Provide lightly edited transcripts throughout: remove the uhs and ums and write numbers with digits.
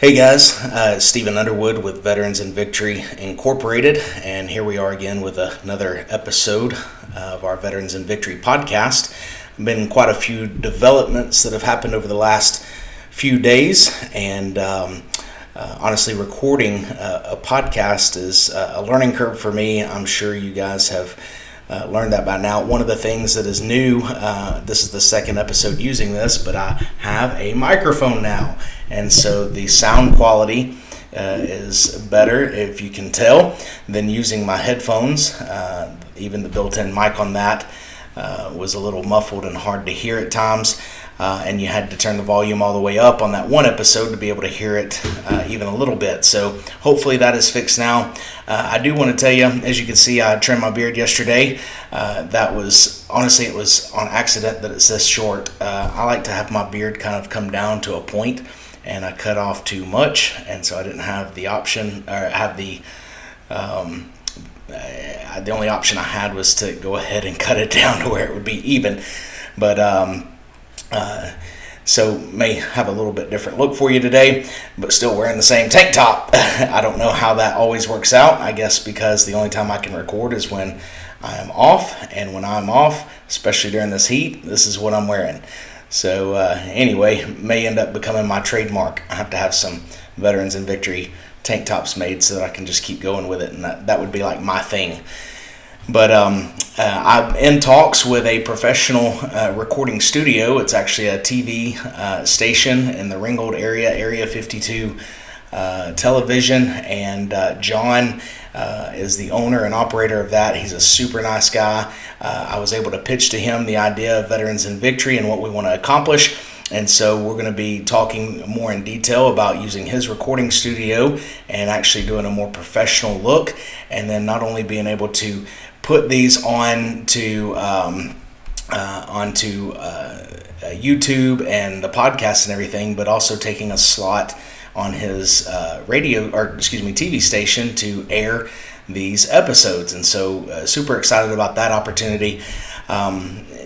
Hey guys, Stephen Underwood with Veterans in Victory Incorporated, and here we are again with another episode of our Veterans in Victory podcast. Been quite a few developments that have happened over the last few days, and honestly, recording a podcast is a learning curve for me. I'm sure you guys have learned that by now. One of the things that is new, this is the second episode using this, but I have a microphone now, and so the sound quality is better, if you can tell, than using my headphones. Even the built-in mic on that was a little muffled and hard to hear at times, and you had to turn the volume all the way up on that one episode to be able to hear it even a little bit. So hopefully that is fixed now. I do want to tell you, as you can see, I trimmed my beard yesterday. That was, honestly, it was on accident that it's this short. I like to have my beard kind of come down to a point, and I cut off too much, and so I didn't have the option, or have the only option I had was to go ahead and cut it down to where it would be even. But so may have a little bit different look for you today, but still wearing the same tank top. I don't know how that always works out. I guess because the only time I can record is when I am off, and when I'm off, especially during this heat, this is what I'm wearing. So anyway, may end up becoming my trademark. I have to have some Veterans in Victory tank tops made so that I can just keep going with it, and that would be like my thing. But I'm in talks with a professional recording studio. It's actually a TV station in the Ringgold area, Area 52 television, and John is the owner and operator of that. He's a super nice guy. I was able to pitch to him the idea of Veterans in Victory and what we want to accomplish. And so we're going to be talking more in detail about using his recording studio and actually doing a more professional look, and then not only being able to put these onto YouTube and the podcast and everything, but also taking a slot on his TV station to air these episodes. And so super excited about that opportunity.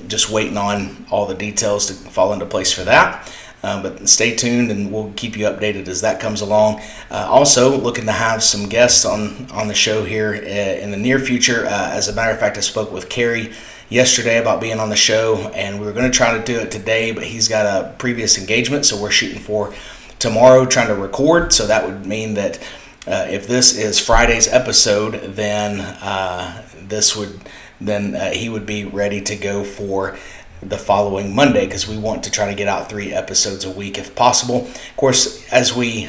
Just waiting on all the details to fall into place for that. But stay tuned, and we'll keep you updated as that comes along. Also, looking to have some guests on the show here in the near future. As a matter of fact, I spoke with Kerry yesterday about being on the show, and we were going to try to do it today, but he's got a previous engagement, so we're shooting for tomorrow, trying to record. So that would mean that if this is Friday's episode, then he would be ready to go for the following Monday, because we want to try to get out 3 episodes a week if possible. Of course, as we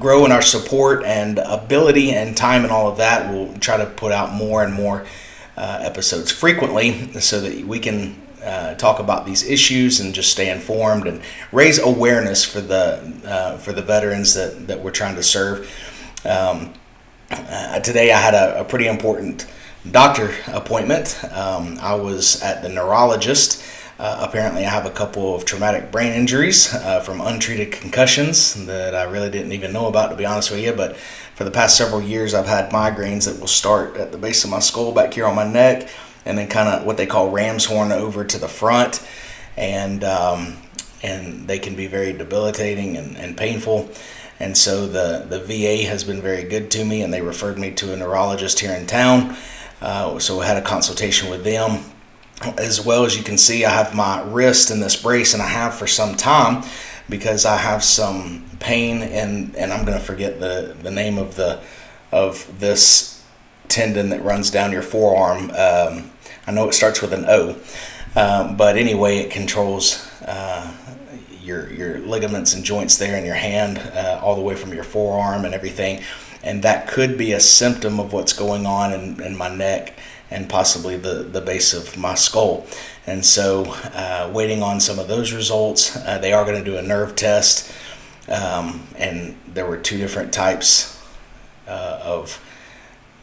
grow in our support and ability and time and all of that, we'll try to put out more and more episodes frequently so that we can talk about these issues and just stay informed and raise awareness for the veterans that we're trying to serve. Today I had a pretty important doctor appointment. I was at the neurologist. Apparently I have a couple of traumatic brain injuries from untreated concussions that I really didn't even know about, to be honest with you. But for the past several years, I've had migraines that will start at the base of my skull back here on my neck, and then kind of what they call ram's horn over to the front, and they can be very debilitating and painful. And so the VA has been very good to me, and they referred me to a neurologist here in town. So I had a consultation with them. As well, as you can see, I have my wrist in this brace, and I have for some time, because I have some pain, and I'm going to forget the name of this tendon that runs down your forearm. I know it starts with an O, but anyway, it controls your ligaments and joints there in your hand, all the way from your forearm and everything. And that could be a symptom of what's going on in my neck and possibly the base of my skull. And so waiting on some of those results. They are going to do a nerve test, and there were 2 different types of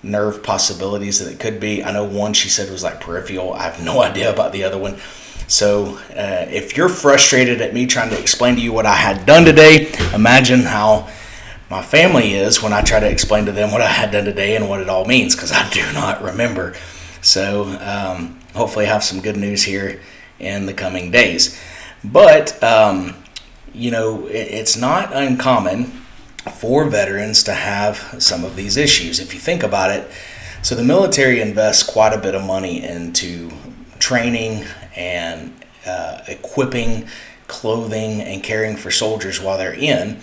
nerve possibilities that it could be. I know one she said was like peripheral. I have no idea about the other one. So if you're frustrated at me trying to explain to you what I had done today, imagine how my family is when I try to explain to them what I had done today and what it all means, because I do not remember. So hopefully I have some good news here in the coming days. But, it's not uncommon for veterans to have some of these issues. If you think about it, so the military invests quite a bit of money into training and equipping, clothing, and caring for soldiers while they're in,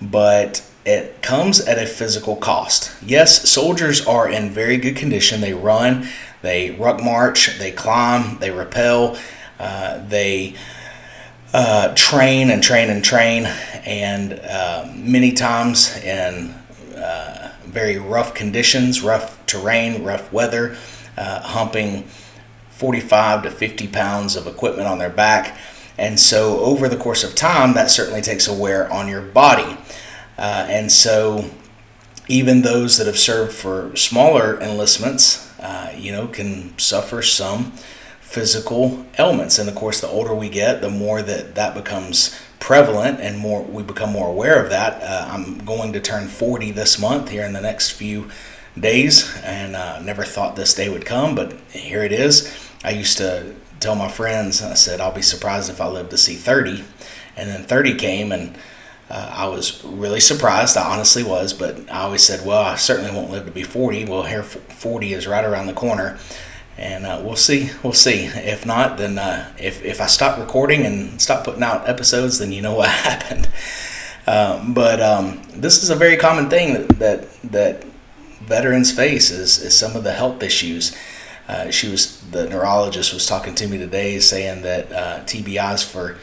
but it comes at a physical cost. Yes, soldiers are in very good condition. They run, they ruck march, they climb, they rappel, they train and train and train, and many times in very rough conditions, rough terrain, rough weather, humping 45 to 50 pounds of equipment on their back. And so over the course of time, that certainly takes a wear on your body. And so even those that have served for smaller enlistments, can suffer some physical ailments. And of course, the older we get, the more that becomes prevalent and more we become more aware of that. I'm going to turn 40 this month here in the next few days, and never thought this day would come, but here it is. I used to tell my friends, I said, I'll be surprised if I live to see 30. And then 30 came, and I was really surprised. I honestly was, but I always said, well, I certainly won't live to be 40. Well, here 40 is right around the corner, and we'll see. If not, then if I stop recording and stop putting out episodes, then you know what happened. But this is a very common thing that veterans face is some of the health issues. The neurologist was talking to me today, saying that TBIs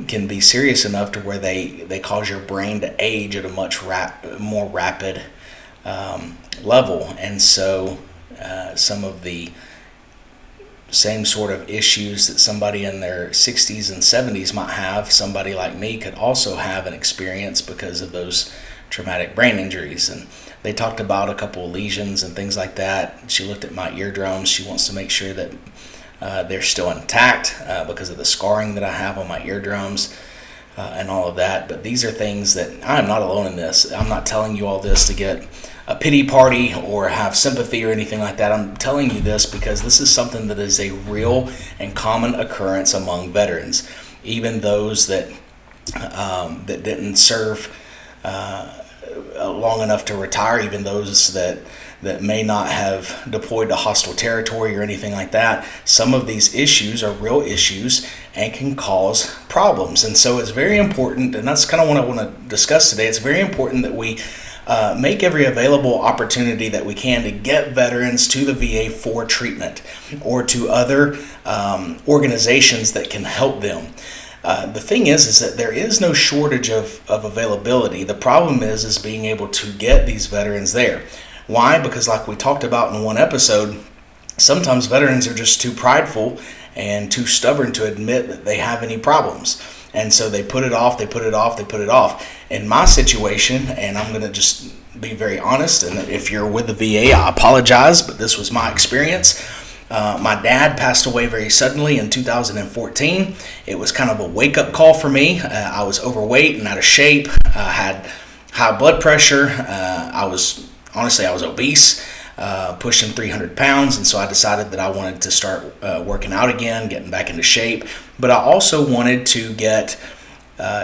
can be serious enough to where they cause your brain to age at a much more rapid level. And so some of the same sort of issues that somebody in their 60s and 70s might have, somebody like me could also have and experience because of those traumatic brain injuries. And they talked about a couple of lesions and things like that. She looked at my eardrums. She wants to make sure that they're still intact because of the scarring that I have on my eardrums and all of that. But these are things that I'm not alone in this. I'm not telling you all this to get a pity party or have sympathy or anything like that. I'm telling you this because this is something that is a real and common occurrence among veterans, even those that didn't serve long enough to retire, even those that may not have deployed to hostile territory or anything like that. Some of these issues are real issues and can cause problems. And so it's very important, and that's kind of what I want to discuss today. It's very important that we make every available opportunity that we can to get veterans to the VA for treatment or to other organizations that can help them. The thing is that there is no shortage of availability. The problem is being able to get these veterans there. Why? Because like we talked about in one episode, sometimes veterans are just too prideful and too stubborn to admit that they have any problems. And so they put it off. In my situation, and I'm going to just be very honest, and if you're with the VA, I apologize, but this was my experience. My dad passed away very suddenly in 2014. It was kind of a wake-up call for me. I was overweight and out of shape. I had high blood pressure. I was obese, pushing 300 pounds, and so I decided that I wanted to start working out again, getting back into shape. But I also wanted to get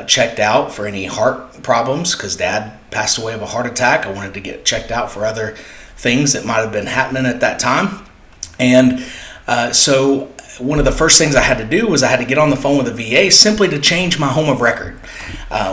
checked out for any heart problems because Dad passed away of a heart attack. I wanted to get checked out for other things that might have been happening at that time. And so one of the first things I had to do was I had to get on the phone with the VA simply to change my home of record.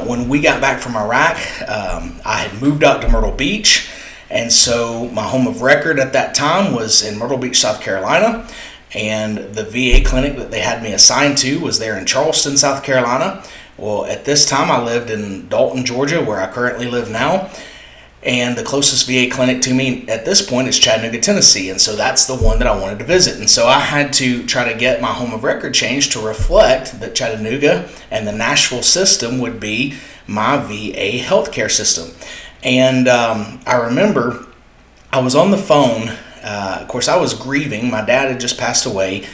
When we got back from Iraq, I had moved out to Myrtle Beach. And so my home of record at that time was in Myrtle Beach, South Carolina. And the VA clinic that they had me assigned to was there in Charleston, South Carolina. Well, at this time, I lived in Dalton, Georgia, where I currently live now. And the closest VA clinic to me at this point is Chattanooga, Tennessee. And so that's the one that I wanted to visit. And so I had to try to get my home of record changed to reflect that Chattanooga and the Nashville system would be my VA healthcare system. And I remember I was on the phone. Of course, I was grieving. My dad had just passed away.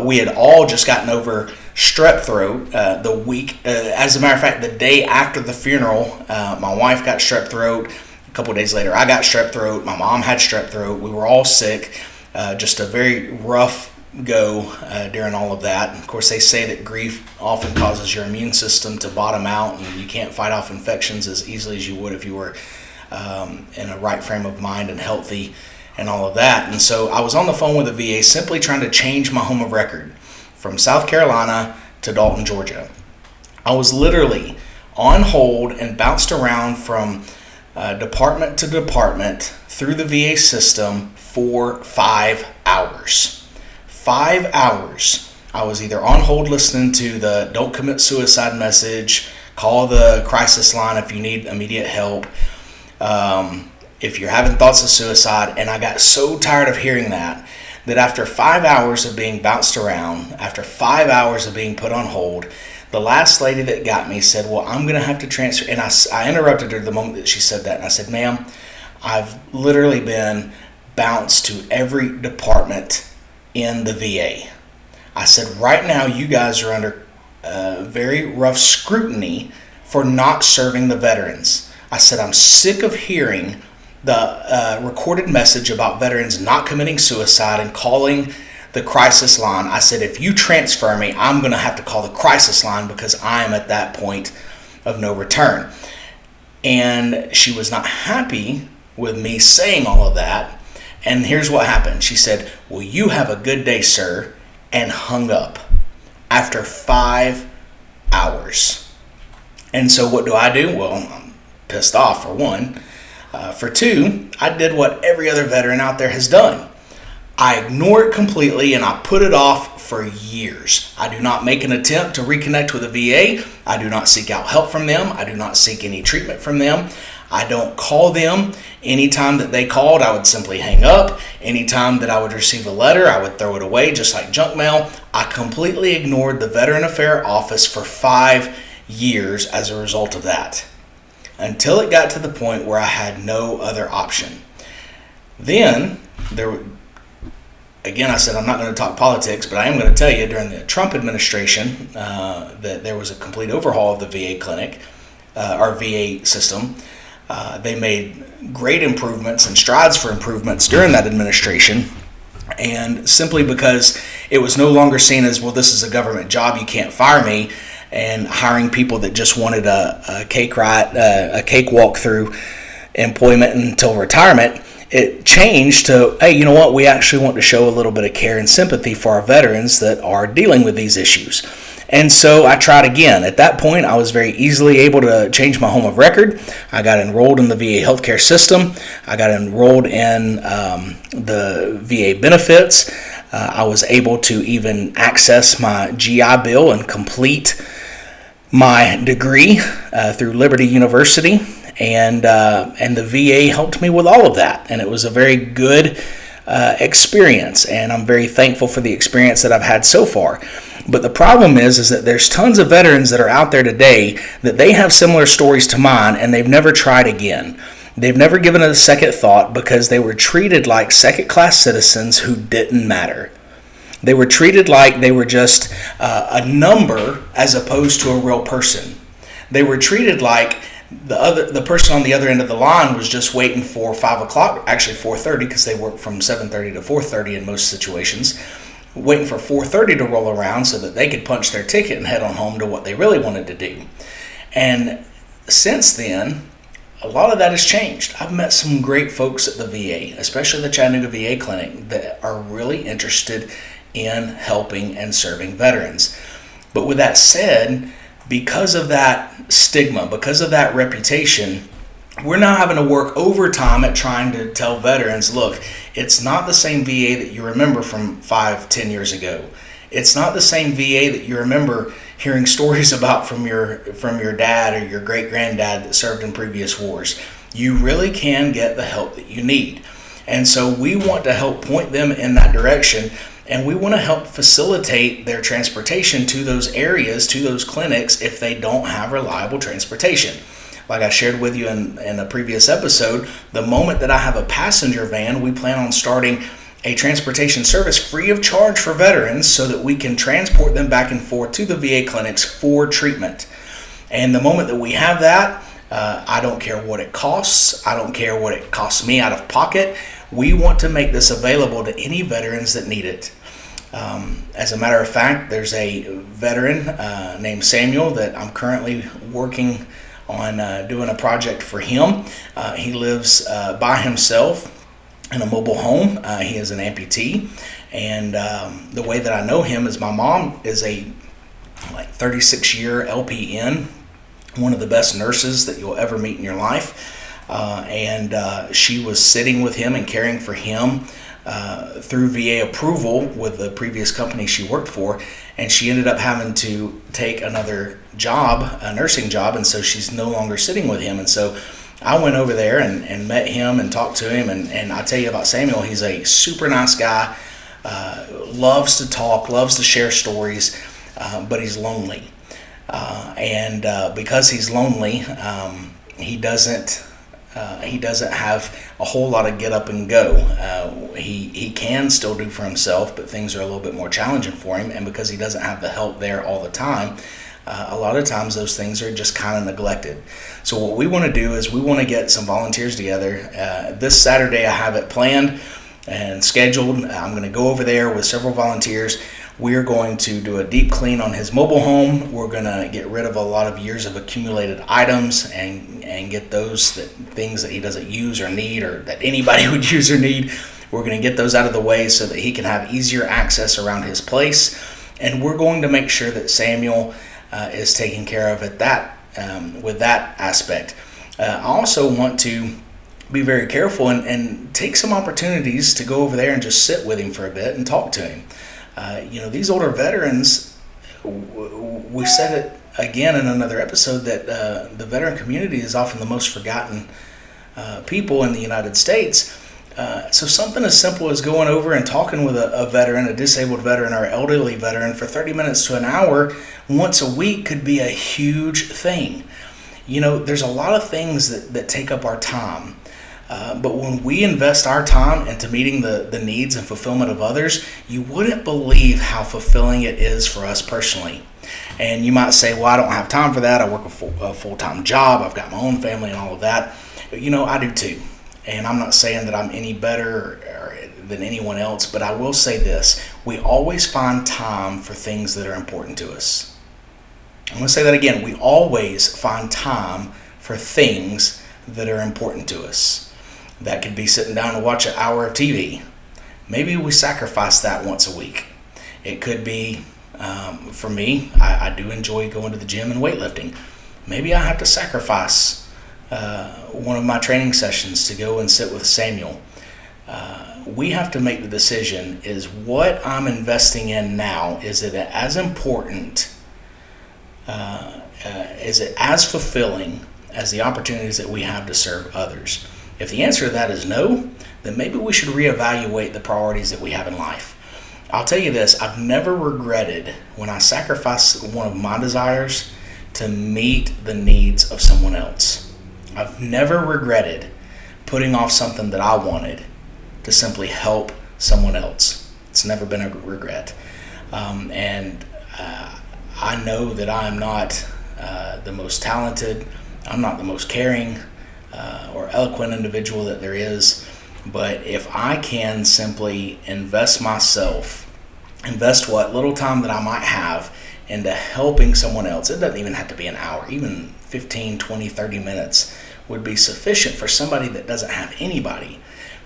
We had all just gotten over strep throat the week. As a matter of fact, the day after the funeral, my wife got strep throat. A couple of days later, I got strep throat. My mom had strep throat. We were all sick. Just a very rough go during all of that. Of course, they say that grief often causes your immune system to bottom out, and you can't fight off infections as easily as you would if you were in a right frame of mind and healthy and all of that. And so I was on the phone with the VA simply trying to change my home of record from South Carolina to Dalton, Georgia. I was literally on hold and bounced around from department to department through the VA system for 5 hours. 5 hours. I was either on hold listening to the don't commit suicide message, call the crisis line if you need immediate help, if you're having thoughts of suicide. And I got so tired of hearing that after 5 hours of being bounced around, after 5 hours of being put on hold, the last lady that got me said, well, I'm going to have to transfer. And I interrupted her the moment that she said that. And I said, ma'am, I've literally been bounced to every department in the VA. I said, right now you guys are under very rough scrutiny for not serving the veterans. I said, I'm sick of hearing the recorded message about veterans not committing suicide and calling the crisis line. I said, if you transfer me, I'm going to have to call the crisis line because I'm at that point of no return. And she was not happy with me saying all of that. And here's what happened. She said, well, you have a good day, sir, and hung up after 5 hours. And so what do? Well, I'm pissed off, for one. For two, I did what every other veteran out there has done. I ignore it completely and I put it off for years. I do not make an attempt to reconnect with the VA. I do not seek out help from them. I do not seek any treatment from them. I don't call them. Anytime that they called, I would simply hang up. Anytime that I would receive a letter, I would throw it away just like junk mail. I completely ignored the Veteran Affairs Office for 5 years as a result of that, until it got to the point where I had no other option. Then, again, I said I'm not going to talk politics, but I am going to tell you during the Trump administration that there was a complete overhaul of the VA clinic, our VA system. They made great improvements and strides for improvements during that administration. And simply because it was no longer seen as, well, this is a government job, you can't fire me, and hiring people that just wanted a cakewalk through employment until retirement, it changed to, hey, you know what, we actually want to show a little bit of care and sympathy for our veterans that are dealing with these issues. And so I tried again. At that point, I was very easily able to change my home of record. I got enrolled in the VA healthcare system. I got enrolled in the VA benefits. I was able to even access my GI Bill and complete my degree through Liberty University. And the VA helped me with all of that. And it was a very good experience. And I'm very thankful for the experience that I've had so far. But the problem is that there's tons of veterans that are out there today that they have similar stories to mine and they've never tried again. They've never given it a second thought because they were treated like second-class citizens who didn't matter. They were treated like they were just a number as opposed to a real person. They were treated like the person on the other end of the line was just waiting for 5 o'clock, actually 4:30, because they work from 7:30 to 4:30 in most situations, waiting for 4:30 to roll around so that they could punch their ticket and head on home to what they really wanted to do. And since then, a lot of that has changed. I've met some great folks at the VA, especially the Chattanooga VA clinic, that are really interested in helping and serving veterans. But with that said, because of that stigma, because of that reputation, we're now having to work overtime at trying to tell veterans, look, it's not the same VA that you remember from 5-10 years ago. It's not the same VA that you remember hearing stories about from your dad or your great-granddad that served in previous wars. You really can get the help that you need. And so we want to help point them in that direction, and we want to help facilitate their transportation to those areas, to those clinics, if they don't have reliable transportation. Like I shared with you in a previous episode, the moment that I have a passenger van, we plan on starting a transportation service free of charge for veterans so that we can transport them back and forth to the VA clinics for treatment. And the moment that we have that, I don't care what it costs. I don't care what it costs me out of pocket. We want to make this available to any veterans that need it. As a matter of fact, there's a veteran named Samuel that I'm currently working on doing a project for him. He lives by himself in a mobile home. He is an amputee, and the way that I know him is my mom is a 36-year LPN, one of the best nurses that you'll ever meet in your life, and she was sitting with him and caring for him through VA approval with the previous company she worked for, and she ended up having to take another job, a nursing job, and so she's no longer sitting with him. And so I went over there and met him and talked to him, and I tell you about Samuel. He's a super nice guy, loves to talk, loves to share stories, but he's lonely. And because he's lonely, he doesn't have a whole lot of get up and go. He can still do for himself, but things are a little bit more challenging for him. And because he doesn't have the help there all the time, a lot of times those things are just kind of neglected. So what we want to do is we want to get some volunteers together. This Saturday I have it planned and scheduled. I'm going to go over there with several volunteers. We're going to do a deep clean on his mobile home. We're going to get rid of a lot of years of accumulated items and get those things that he doesn't use or need, or that anybody would use or need. We're going to get those out of the way so that he can have easier access around his place. And we're going to make sure that Samuel is taken care of at that with that aspect. I also want to be very careful and take some opportunities to go over there and just sit with him for a bit and talk to him. These older veterans, we said it again in another episode that the veteran community is often the most forgotten people in the United States. So something as simple as going over and talking with a veteran, a disabled veteran or elderly veteran for 30 minutes to an hour once a week could be a huge thing. There's a lot of things that take up our time. But when we invest our time into meeting the needs and fulfillment of others, you wouldn't believe how fulfilling it is for us personally. And you might say, well, I don't have time for that. I work a full-time job. I've got my own family and all of that. I do too. And I'm not saying that I'm any better than anyone else, but I will say this. We always find time for things that are important to us. I'm going to say that again. We always find time for things that are important to us. That could be sitting down to watch an hour of TV. Maybe we sacrifice that once a week. It could be, for me, I do enjoy going to the gym and weightlifting. Maybe I have to sacrifice one of my training sessions to go and sit with Samuel. We have to make the decision, is what I'm investing in now, is it as important, is it as fulfilling as the opportunities that we have to serve others? If the answer to that is no, then maybe we should reevaluate the priorities that we have in life. I'll tell you this, I've never regretted when I sacrificed one of my desires to meet the needs of someone else. I've never regretted putting off something that I wanted to simply help someone else. It's never been a regret. I know that I'm not the most talented, I'm not the most caring or eloquent individual that there is, but if I can simply invest what little time that I might have into helping someone else, it doesn't even have to be an hour, even 15, 20, 30 minutes would be sufficient for somebody that doesn't have anybody.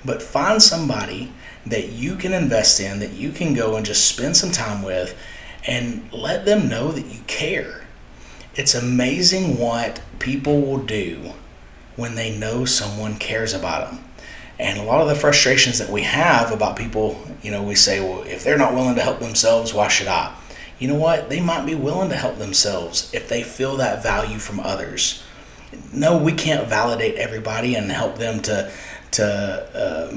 But find somebody that you can invest in, that you can go and just spend some time with, and let them know that you care. It's amazing what people will do when they know someone cares about them. And a lot of the frustrations that we have about people, we say, well, if they're not willing to help themselves, why should I? You know what? They might be willing to help themselves if they feel that value from others. No, we can't validate everybody and help them to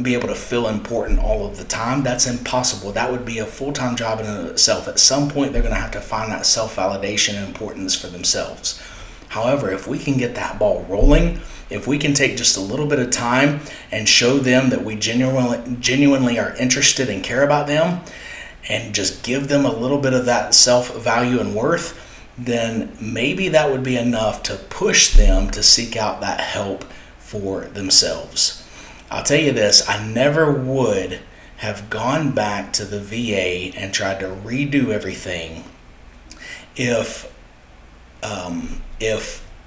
be able to feel important all of the time. That's impossible. That would be a full-time job in itself. At some point, they're going to have to find that self-validation and importance for themselves. However, if we can get that ball rolling, if we can take just a little bit of time and show them that we genuinely are interested and care about them, and just give them a little bit of that self-value and worth, then maybe that would be enough to push them to seek out that help for themselves. I'll tell you this, I never would have gone back to the VA and tried to redo everything if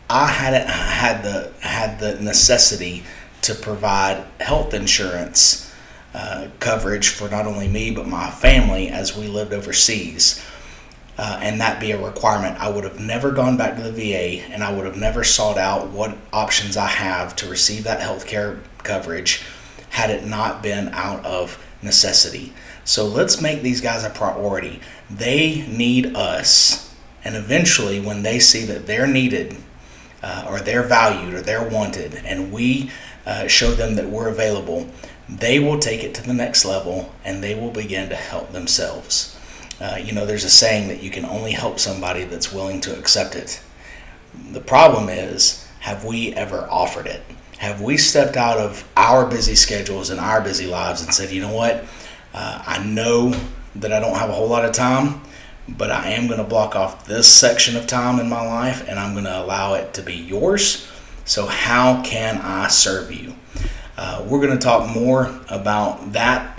I hadn't had the necessity to provide health insurance coverage for not only me but my family as we lived overseas, and that be a requirement, I would have never gone back to the VA, and I would have never sought out what options I have to receive that health care coverage had it not been out of necessity. So let's make these guys a priority. They need us, and eventually when they see that they're needed, or they're valued, or they're wanted, and we show them that we're available, they will take it to the next level and they will begin to help themselves. There's a saying that you can only help somebody that's willing to accept it. The problem is, have we ever offered it? Have we stepped out of our busy schedules and our busy lives and said, you know what, I know that I don't have a whole lot of time, but I am going to block off this section of time in my life and I'm going to allow it to be yours. So how can I serve you? We're going to talk more about that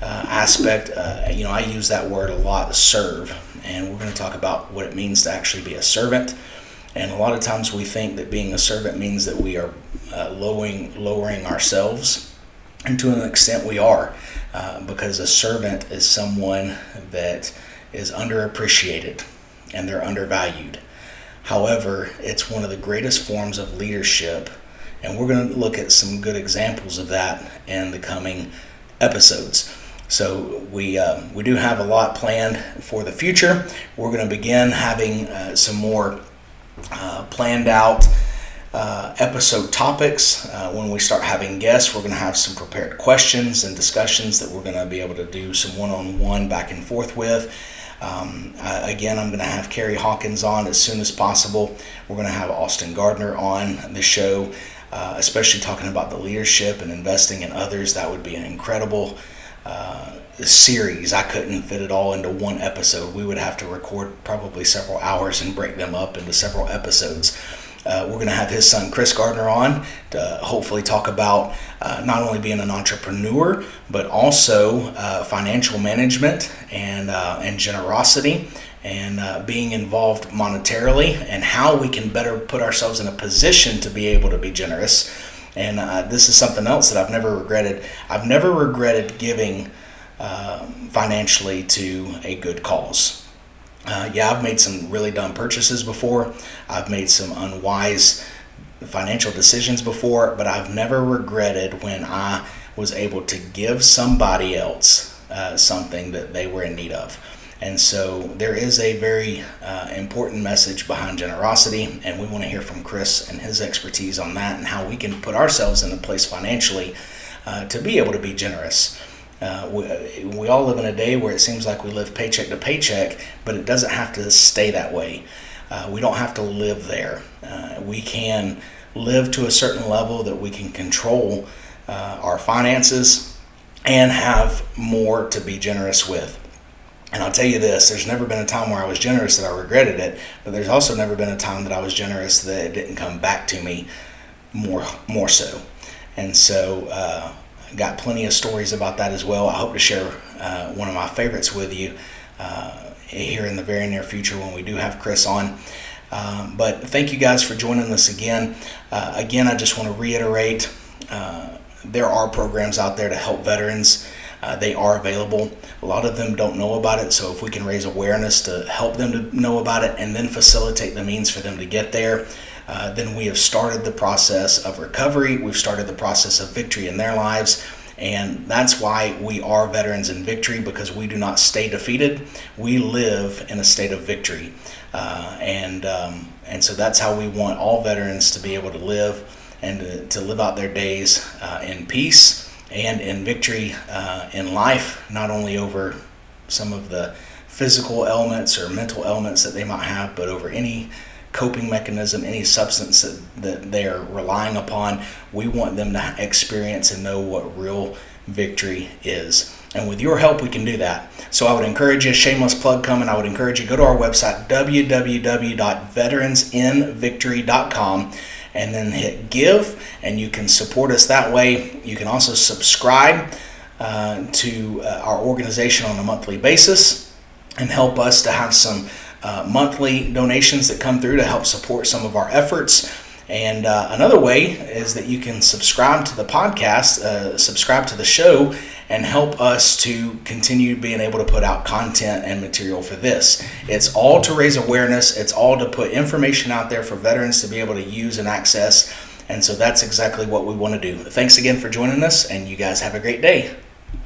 aspect. I use that word a lot, serve, and we're going to talk about what it means to actually be a servant. And a lot of times we think that being a servant means that we are lowering ourselves, and to an extent we are, because a servant is someone that is underappreciated and they're undervalued. However, it's one of the greatest forms of leadership, and we're going to look at some good examples of that in the coming episodes. So we do have a lot planned for the future. We're going to begin having some more planned out episode topics. When we start having guests, we're going to have some prepared questions and discussions that we're going to be able to do some one-on-one back and forth with. Again, I'm going to have Carrie Hawkins on as soon as possible. We're going to have Austin Gardner on the show, especially talking about the leadership and investing in others. That would be an incredible series. I couldn't fit it all into one episode. We would have to record probably several hours and break them up into several episodes. We're going to have his son Chris Gardner on to hopefully talk about not only being an entrepreneur, but also financial management and generosity, and being involved monetarily, and how we can better put ourselves in a position to be able to be generous. And this is something else that I've never regretted. I've never regretted giving financially to a good cause. I've made some really dumb purchases before. I've made some unwise financial decisions before, but I've never regretted when I was able to give somebody else something that they were in need of. And so there is a very important message behind generosity, and we want to hear from Chris and his expertise on that, and how we can put ourselves in a place financially to be able to be generous. We all live in a day where it seems like we live paycheck to paycheck, but it doesn't have to stay that way. We don't have to live there. We can live to a certain level that we can control our finances and have more to be generous with. And I'll tell you this, there's never been a time where I was generous that I regretted it, but there's also never been a time that I was generous that it didn't come back to me more so. And so got plenty of stories about that as well. I hope to share one of my favorites with you here in the very near future when we do have Chris on. But thank you guys for joining us again. Again, I just want to reiterate, there are programs out there to help veterans. They are available. A lot of them don't know about it, so if we can raise awareness to help them to know about it and then facilitate the means for them to get there, then we have started the process of recovery. We've started the process of victory in their lives. And that's why we are Veterans in Victory, because we do not stay defeated. We live in a state of victory. And so that's how we want all veterans to be able to live, and to live out their days in peace and in victory in life, not only over some of the physical elements or mental elements that they might have, but over any coping mechanism, any substance that they're relying upon. We want them to experience and know what real victory is. And with your help, we can do that. So I would encourage you, shameless plug coming, I would encourage you, go to our website, www.veteransinvictory.com, and then hit give, and you can support us that way. You can also subscribe to our organization on a monthly basis and help us to have some monthly donations that come through to help support some of our efforts. And another way is that you can subscribe to the podcast, subscribe to the show, and help us to continue being able to put out content and material for this. It's all to raise awareness. It's all to put information out there for veterans to be able to use and access. And so that's exactly what we want to do. Thanks again for joining us, and you guys have a great day.